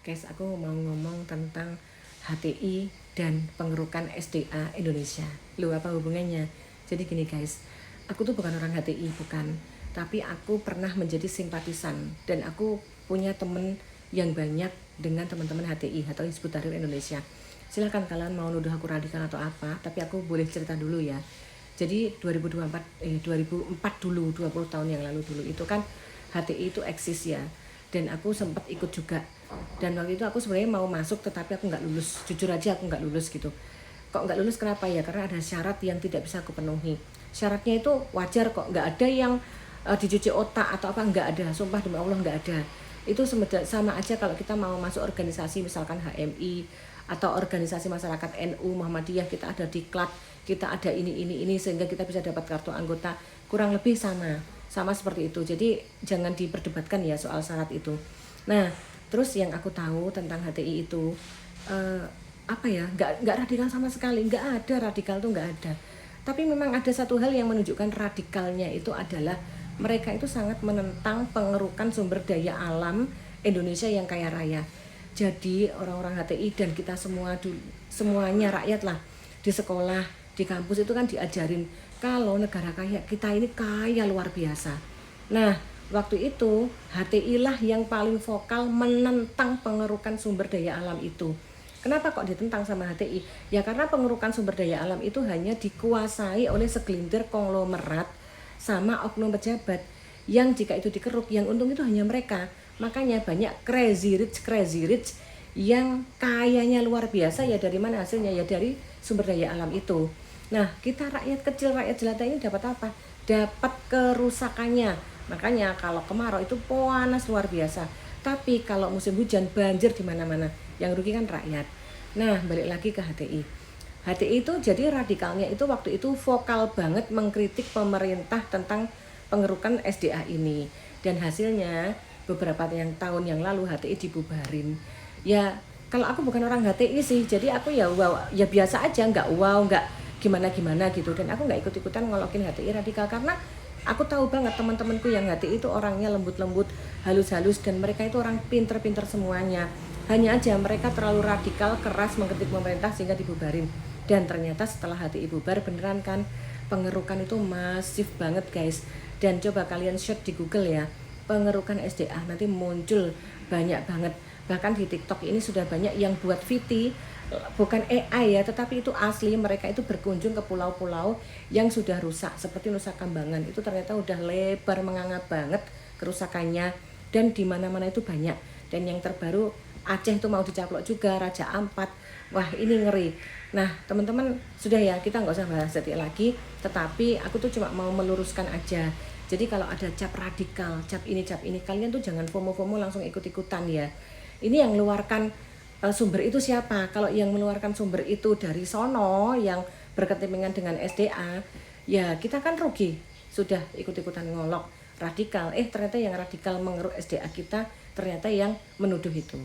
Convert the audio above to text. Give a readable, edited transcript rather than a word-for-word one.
Guys, aku mau ngomong tentang HTI dan pengerukan SDA Indonesia. Loh, apa hubungannya? Jadi gini guys, aku tuh bukan orang HTI, bukan. Tapi aku pernah menjadi simpatisan dan aku punya temen yang banyak dengan teman-teman HTI atau Hizbut Tahrir Indonesia. Silahkan kalian mau nuduh aku radikal atau apa, tapi aku boleh cerita dulu ya. Jadi 2004 dulu, 20 tahun yang lalu dulu itu kan HTI itu eksis ya. Dan aku sempat ikut juga, dan waktu itu aku sebenarnya mau masuk tetapi aku nggak lulus, jujur aja aku nggak lulus gitu. Kok nggak lulus kenapa ya? Karena ada syarat yang tidak bisa aku penuhi. Syaratnya itu wajar kok, nggak ada yang dicuci otak atau apa, nggak ada, sumpah demi Allah nggak ada. Itu sama aja kalau kita mau masuk organisasi misalkan HMI atau organisasi masyarakat NU Muhammadiyah, kita ada diklat, kita ada ini sehingga kita bisa dapat kartu anggota, kurang lebih sama seperti itu. Jadi jangan diperdebatkan ya soal syarat itu. Nah, terus yang aku tahu tentang HTI itu apa ya, nggak radikal sama sekali, nggak ada radikal tuh, nggak ada. Tapi memang ada satu hal yang menunjukkan radikalnya, itu adalah mereka itu sangat menentang pengerukan sumber daya alam Indonesia yang kaya raya. Jadi orang-orang HTI dan kita semuanya rakyat lah, di sekolah, di kampus itu kan diajarin kalau negara kaya kita ini kaya luar biasa. Nah, waktu itu HTI lah yang paling vokal menentang pengerukan sumber daya alam itu. Kenapa kok ditentang sama HTI? Ya karena pengerukan sumber daya alam itu hanya dikuasai oleh segelintir konglomerat sama oknum pejabat, yang jika itu dikeruk yang untung itu hanya mereka. Makanya banyak crazy rich yang kayanya luar biasa. Ya dari mana hasilnya? Ya dari sumber daya alam itu. Nah, kita rakyat kecil, rakyat jelata ini dapat apa? Dapat kerusakannya. Makanya kalau kemarau itu panas luar biasa. Tapi kalau musim hujan banjir di mana-mana. Yang rugi kan rakyat. Nah, balik lagi ke HTI. HTI itu jadi radikalnya itu waktu itu vokal banget mengkritik pemerintah tentang pengerukan SDA ini. Dan hasilnya beberapa tahun yang lalu HTI dibubarin. Ya, kalau aku bukan orang HTI sih, jadi aku ya wow, ya biasa aja, nggak wow, nggak gimana gitu. Dan aku nggak ikut-ikutan ngolokin HTI radikal karena aku tahu banget teman-temanku yang HTI itu orangnya lembut-lembut, halus-halus, dan mereka itu orang pinter-pinter semuanya. Hanya aja mereka terlalu radikal, keras mengkritik pemerintah sehingga dibubarin. Dan ternyata setelah HTI bubar beneran kan pengerukan itu masif banget guys. Dan coba kalian search di Google ya, pengerukan SDA, nanti muncul banyak banget. Bahkan di TikTok ini sudah banyak yang buat VT, bukan AI ya, tetapi itu asli. Mereka itu berkunjung ke pulau-pulau yang sudah rusak seperti Nusa Kambangan. Itu ternyata udah lebar menganga banget kerusakannya, dan di mana-mana itu banyak. Dan yang terbaru Aceh itu mau dicaplok juga, Raja Ampat. Wah, ini ngeri. Nah, teman-teman, sudah ya, kita nggak usah bahas detik lagi. Tetapi aku tuh cuma mau meluruskan aja. Jadi kalau ada cap radikal, cap ini, kalian tuh jangan FOMO-FOMO langsung ikut-ikutan ya. Ini yang mengeluarkan sumber itu siapa? Kalau yang mengeluarkan sumber itu dari sono yang berkepentingan dengan SDA, ya kita kan rugi. Sudah ikut-ikutan ngolok radikal. Ternyata yang radikal mengeruk SDA kita ternyata yang menuduh itu.